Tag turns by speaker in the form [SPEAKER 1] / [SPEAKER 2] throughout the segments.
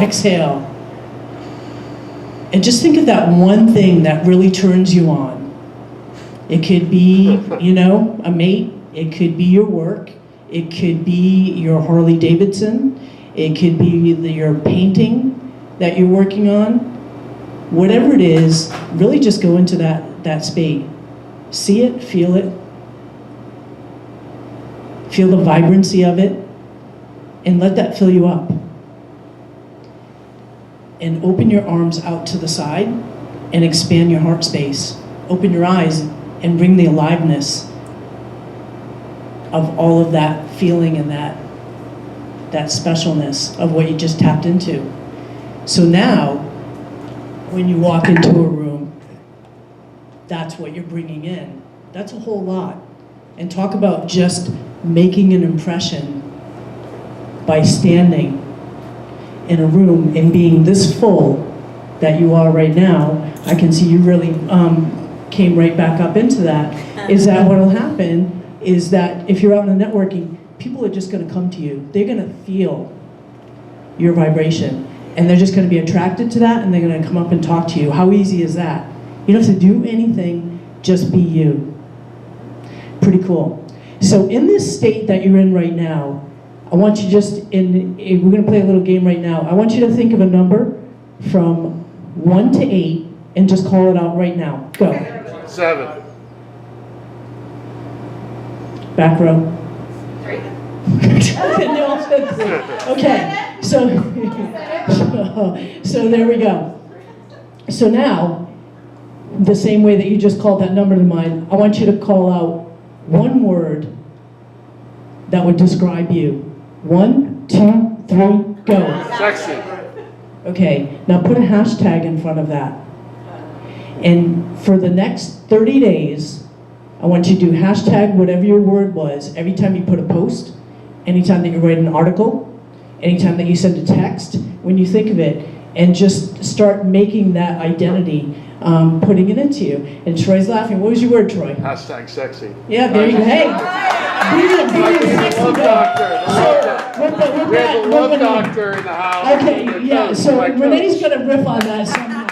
[SPEAKER 1] exhale. And just think of that one thing that really turns you on. It could be, a mate. It could be your work. It could be your Harley Davidson. It could be your painting that you're working on. Whatever it is, really just go into that space. See it, feel it. Feel the vibrancy of it, and let that fill you up. And open your arms out to the side and expand your heart space. Open your eyes and bring the aliveness of all of that feeling and that specialness of what you just tapped into. So now, when you walk into a room, that's what you're bringing in. That's a whole lot. And talk about just making an impression by standing in a room and being this full that you are right now. I can see you really came right back up into that. Is that what will happen is that if you're out in networking, people are just going to come to you. They're going to feel your vibration, and they're just going to be attracted to that, and they're going to come up and talk to you. How easy is that? You don't have to do anything, just be you. Pretty cool. So in this state that you're in right now, I want you we're going to play a little game right now. I want you to think of a number from 1 to 8 and just call it out right now. Go.
[SPEAKER 2] 7.
[SPEAKER 1] Back row.
[SPEAKER 3] 3.
[SPEAKER 1] Okay, so there we go. So now, the same way that you just called that number to mind, I want you to call out one word that would describe you. 1, 2, 3, go.
[SPEAKER 2] Sexy.
[SPEAKER 1] Okay, now put a hashtag in front of that. And for the next 30 days, I want you to do hashtag whatever your word was every time you put a post, anytime that you write an article, anytime that you send a text, when you think of it, and just start making that identity, putting it into you. And Troy's laughing. What was your word, Troy?
[SPEAKER 2] Hashtag sexy.
[SPEAKER 1] Yeah, there you go. Hey,
[SPEAKER 2] Love doctor. We have a love doctor in the house.
[SPEAKER 1] Okay, yeah, so Renee's going to riff on that somehow.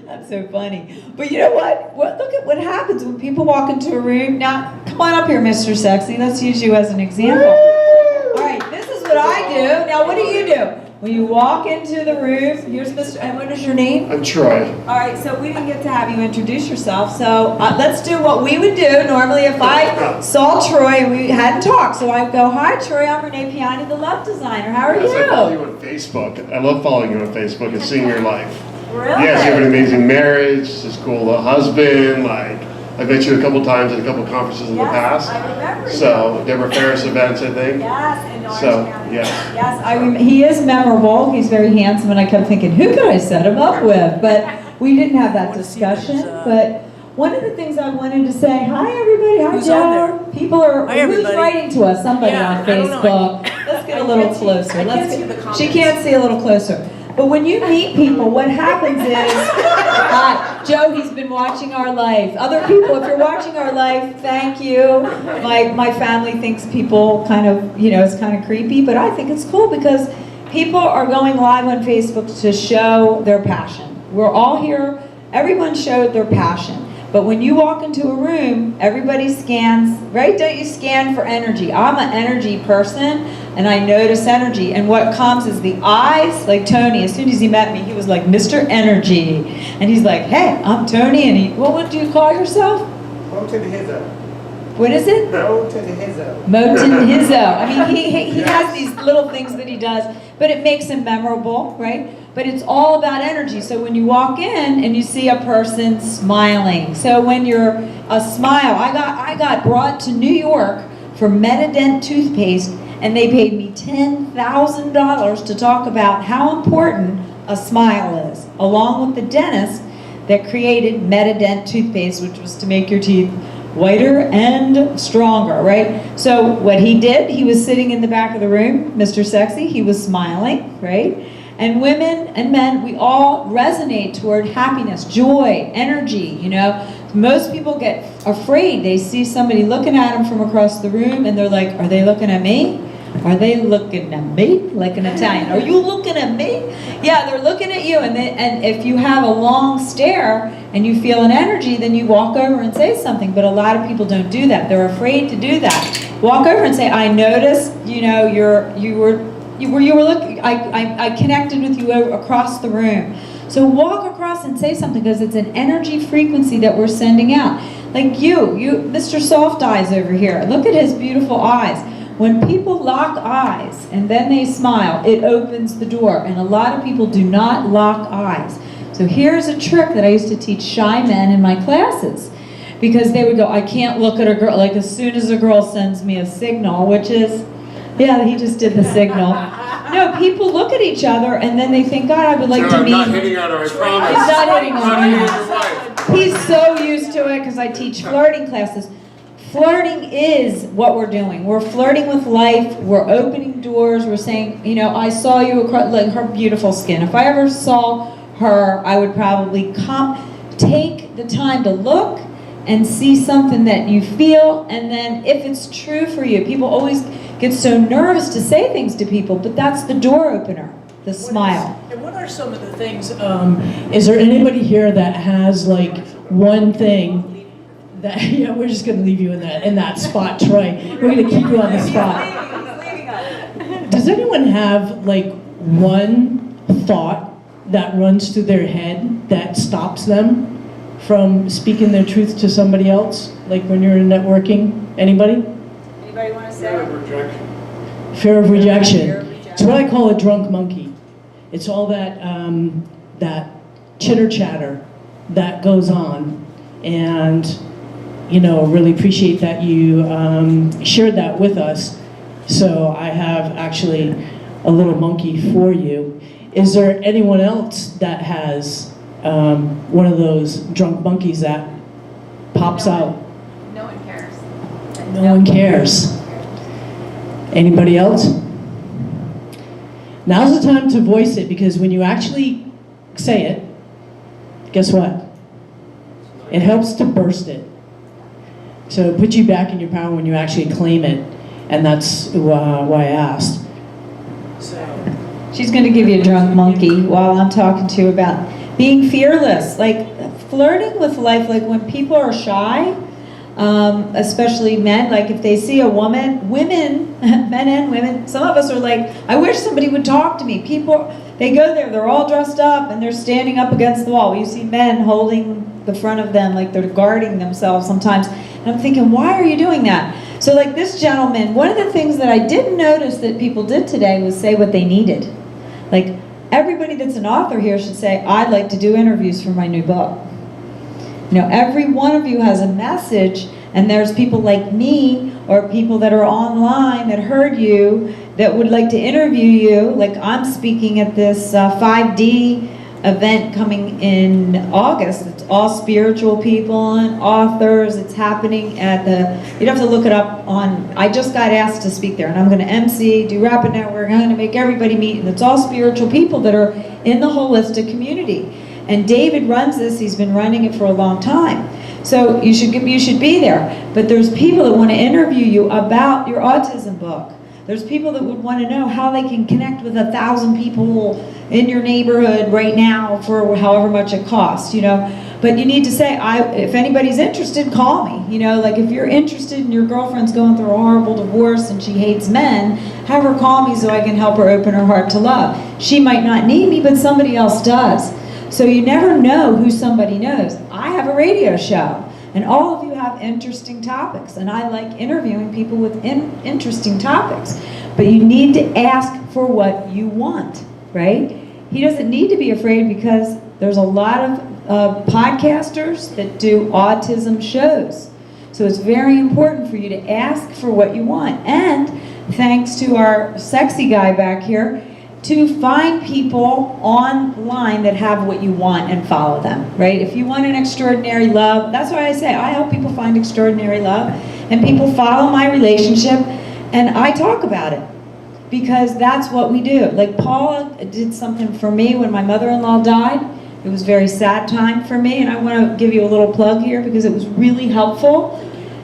[SPEAKER 3] That's so funny. But you know what? Look at what happens when people walk into a room. Now, come on up here, Mr. Sexy. Let's use you as an example. All right, this is what I do. Now, what do you do? When you walk into the room, here's Mr. And what is your name?
[SPEAKER 2] I'm Troy.
[SPEAKER 3] All right, so we didn't get to have you introduce yourself. So let's do what we would do normally if I saw Troy and we hadn't talked. So I go, hi, Troy. I'm Renee Piane, the love designer. How are you?
[SPEAKER 2] I follow you on Facebook. I love following you on Facebook and seeing your life.
[SPEAKER 3] Really?
[SPEAKER 2] Yes, you have an amazing marriage, this cool husband, I met you a couple times at a couple conferences in the past.
[SPEAKER 3] I remember
[SPEAKER 2] So, Deborah Ferris events, I think.
[SPEAKER 3] Yes, in Orange
[SPEAKER 2] So,
[SPEAKER 3] County.
[SPEAKER 2] yes.
[SPEAKER 3] Yes, he is memorable. He's very handsome, and I kept thinking, who could I set him up with? But we didn't have that discussion. But one of the things I wanted to say, hi everybody, hi
[SPEAKER 4] Who's on
[SPEAKER 3] Joe. People are,
[SPEAKER 4] Hi,
[SPEAKER 3] who's
[SPEAKER 4] everybody.
[SPEAKER 3] writing to us? Somebody
[SPEAKER 4] Yeah,
[SPEAKER 3] on
[SPEAKER 4] I don't know.
[SPEAKER 3] Facebook. Let's get a little closer.
[SPEAKER 4] I can't see the comments.
[SPEAKER 3] She can't see a little closer. But when you meet people, what happens is, Joe, he's been watching our life. Other people, if you're watching our life, thank you. My family thinks people kind of, it's kind of creepy, but I think it's cool because people are going live on Facebook to show their passion. We're all here, everyone showed their passion. But when you walk into a room, everybody scans, right? Don't you scan for energy? I'm an energy person, and I notice energy. And what comes is the eyes, like Tony, as soon as he met me, he was like, Mr. Energy. And he's like, hey, I'm Tony. And what do you call yourself?
[SPEAKER 5] Moten Hizzo.
[SPEAKER 3] What is it?
[SPEAKER 5] Moten Hizzo.
[SPEAKER 3] Moten Hizzo. I mean, he has these little things that he does, but it makes him memorable, right? But it's all about energy. So when you walk in and you see a person smiling, so when you're a smile, I got brought to New York for Metadent toothpaste, and they paid me $10,000 to talk about how important a smile is, along with the dentist that created Metadent toothpaste, which was to make your teeth whiter and stronger, right? So what he did, he was sitting in the back of the room, Mr. Sexy, he was smiling, right? And women and men, we all resonate toward happiness, joy, energy, Most people get afraid. They see somebody looking at them from across the room and they're like, are they looking at me? Are they looking at me? Like an Italian, are you looking at me? Yeah, they're looking at you, and if you have a long stare and you feel an energy, then you walk over and say something, but a lot of people don't do that. They're afraid to do that. Walk over and say, I noticed, you know, you were looking, I connected with you across the room. So walk across and say something, because it's an energy frequency that we're sending out. Like you, Mr. Soft Eyes over here, look at his beautiful eyes. When people lock eyes and then they smile, it opens the door. And a lot of people do not lock eyes. So here's a trick that I used to teach shy men in my classes. Because they would go, I can't look at a girl, like as soon as a girl sends me a signal, which is, yeah, he just did the signal. No, people look at each other and then they think, God, I would like to meet.
[SPEAKER 2] I'm not hitting on her, I promise.
[SPEAKER 3] He's not hitting on
[SPEAKER 2] I'm
[SPEAKER 3] her.
[SPEAKER 2] not hitting your wife.
[SPEAKER 3] He's so used to it because I teach flirting classes. Flirting is what we're doing. We're flirting with life. We're opening doors. We're saying, you know, I saw you across, like her beautiful skin. If I ever saw her, I would probably take the time to look and see something that you feel, and then if it's true for you, people always get so nervous to say things to people, but that's the door opener, the smile.
[SPEAKER 1] And what are some of the things, is there anybody here that has like one thing that, yeah, we're just gonna leave you in that spot, Troy. We're gonna keep you on the spot. Does anyone have like one thought that runs through their head that stops them from speaking their truth to somebody else? Like when you're in networking, anybody?
[SPEAKER 3] Anybody want to say?
[SPEAKER 2] Fear of rejection.
[SPEAKER 1] Fear of rejection. It's what I call a drunk monkey. It's all that that chitter chatter that goes on, and you know, really appreciate that you shared that with us. So I have actually a little monkey for you. Is there anyone else that has one of those drunk monkeys that pops out?
[SPEAKER 4] No one cares.
[SPEAKER 1] No one cares. Anybody else? Now's the time to voice it, because when you actually say it, guess what? It helps to burst it. So it puts you back in your power when you actually claim it, and that's why I asked.
[SPEAKER 3] She's going to give you a drunk monkey while I'm talking to you about being fearless, like flirting with life. Like when people are shy, especially men, like if they see a woman, men and women, some of us are like, I wish somebody would talk to me. People, they go there, they're all dressed up and they're standing up against the wall. You see men holding the front of them like they're guarding themselves sometimes. And I'm thinking, why are you doing that? So like this gentleman, one of the things that I didn't notice that people did today was say what they needed. Like everybody that's an author here should say, I'd like to do interviews for my new book. You know, every one of you has a message, and there's people like me or people that are online that heard you that would like to interview you. Like I'm speaking at this 5D event coming in August. It's all spiritual people and authors. It's happening at the, you'd have to look it up on, I just got asked to speak there, and I'm going to MC, do Rapid Network, I'm going to make everybody meet, and it's all spiritual people that are in the holistic community. And David runs this, he's been running it for a long time. So you should be there. But there's people that want to interview you about your autism book. There's people that would want to know how they can connect with 1,000 people in your neighborhood right now for however much it costs, you know. But you need to say, if anybody's interested, call me. You know, like if you're interested and your girlfriend's going through a horrible divorce and she hates men, have her call me so I can help her open her heart to love. She might not need me, but somebody else does. So you never know who somebody knows. I have a radio show, and all of you have interesting topics, and I like interviewing people with interesting topics. But you need to ask for what you want, right? He doesn't need to be afraid, because there's a lot of podcasters that do autism shows. So it's very important for you to ask for what you want. And thanks to our sexy guy back here, to find people online that have what you want and follow them, right? If you want an extraordinary love, that's why I say I help people find extraordinary love, and people follow my relationship, and I talk about it, because that's what we do. Like Paula did something for me when my mother-in-law died. It was a very sad time for me, and I want to give you a little plug here, because it was really helpful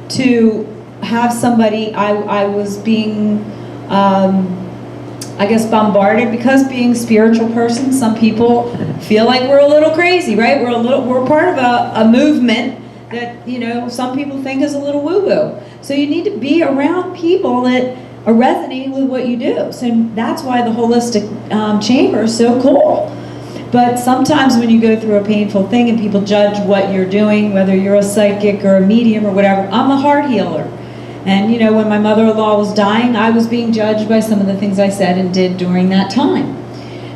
[SPEAKER 3] to have somebody. I was being I guess bombarded, because being a spiritual person, some people feel like we're a little crazy, right? We're part of a movement that, you know, some people think is a little woo-woo. So you need to be around people that are resonating with what you do. So that's why the holistic chamber is so cool. But sometimes when you go through a painful thing and people judge what you're doing, whether you're a psychic or a medium or whatever, I'm a heart healer. And you know, when my mother-in-law was dying, I was being judged by some of the things I said and did during that time.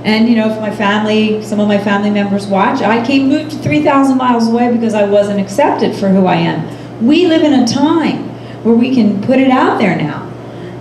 [SPEAKER 3] And you know, if my family, some of my family members watch, I moved 3,000 miles away because I wasn't accepted for who I am. We live in a time where we can put it out there now.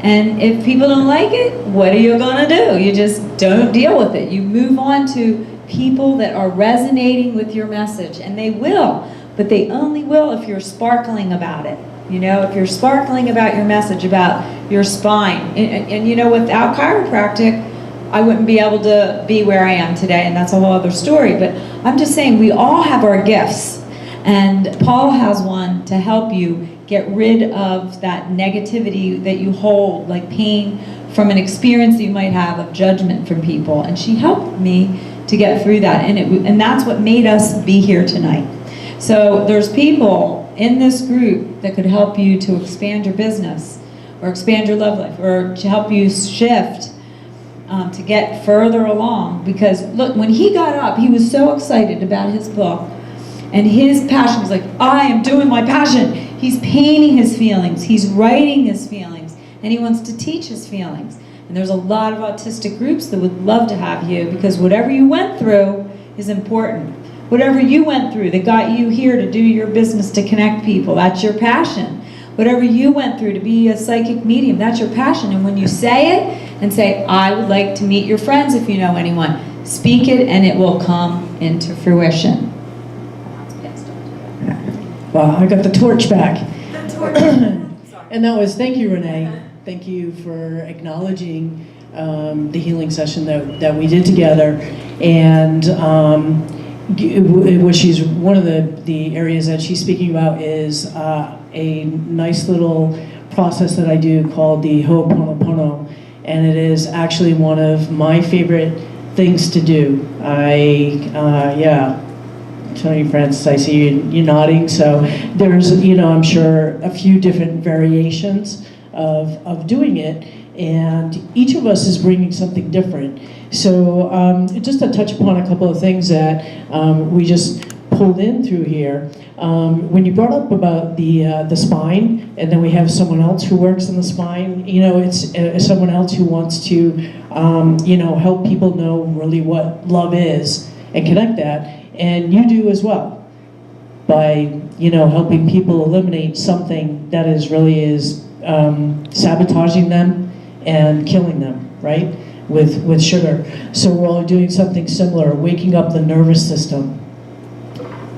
[SPEAKER 3] And if people don't like it, what are you gonna do? You just don't deal with it. You move on to people that are resonating with your message, and they will, but they only will if you're sparkling about it. You know, if you're sparkling about your message, about your spine. And you know, without chiropractic, I wouldn't be able to be where I am today, and that's a whole other story. But I'm just saying, we all have our gifts, and Paula has one to help you get rid of that negativity that you hold, like pain from an experience that you might have of judgment from people. And she helped me to get through that, and that's what made us be here tonight. So there's people in this group that could help you to expand your business, or expand your love life, or to help you shift to get further along. Because look, when he got up, he was so excited about his book, and his passion was like, I am doing my passion. He's painting his feelings, he's writing his feelings, and he wants to teach his feelings. And there's a lot of autistic groups that would love to have you, because whatever you went through is important. Whatever you went through that got you here to do your business, to connect people, that's your passion. Whatever you went through to be a psychic medium, that's your passion. And when you say it and say, I would like to meet your friends if you know anyone, speak it and it will come into fruition.
[SPEAKER 1] Wow, I got the torch back. And that was, thank you, Renee. Thank you for acknowledging the healing session that we did together. And what she's, one of the areas that she's speaking about is a nice little process that I do called the Ho'oponopono, and it is actually one of my favorite things to do. Yeah, Tony Francis, I see you nodding. So there's, you know, I'm sure a few different variations of doing it, and each of us is bringing something different. So just to touch upon a couple of things that we just pulled in through here. When you brought up about the spine, and then we have someone else who works in the spine, you know, it's someone else who wants to, you know, help people know really what love is and connect that, and you do as well, by, you know, helping people eliminate something that is sabotaging them and killing them, right? With sugar. So we're all doing something similar, waking up the nervous system,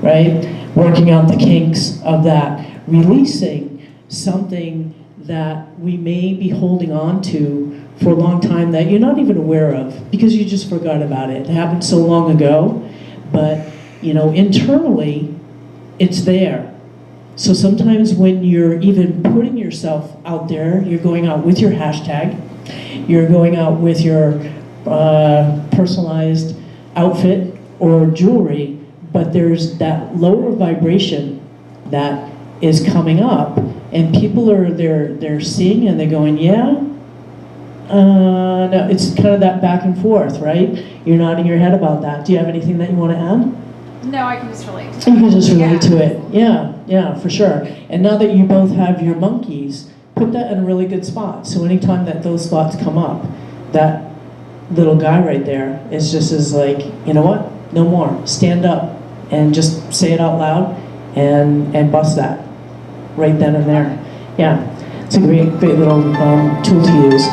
[SPEAKER 1] right? Working out the kinks of that, releasing something that we may be holding on to for a long time that you're not even aware of because you just forgot about it. It happened so long ago, but you know, internally, it's there. So sometimes when you're even putting yourself out there, you're going out with your hashtag, you're going out with your personalized outfit or jewelry, but there's that lower vibration that is coming up, and people are they're seeing and they're going, yeah. No, it's kind of that back and forth, right? You're nodding your head about that. Do you have anything that you want to add?
[SPEAKER 4] No, I can just relate to it.
[SPEAKER 1] You can just relate to it. Yeah, for sure. And now that you both have your monkeys, put that in a really good spot. So anytime that those thoughts come up, that little guy right there is just as like, you know what? No more. Stand up and just say it out loud and bust that right then and there. Yeah, it's a great little tool to use.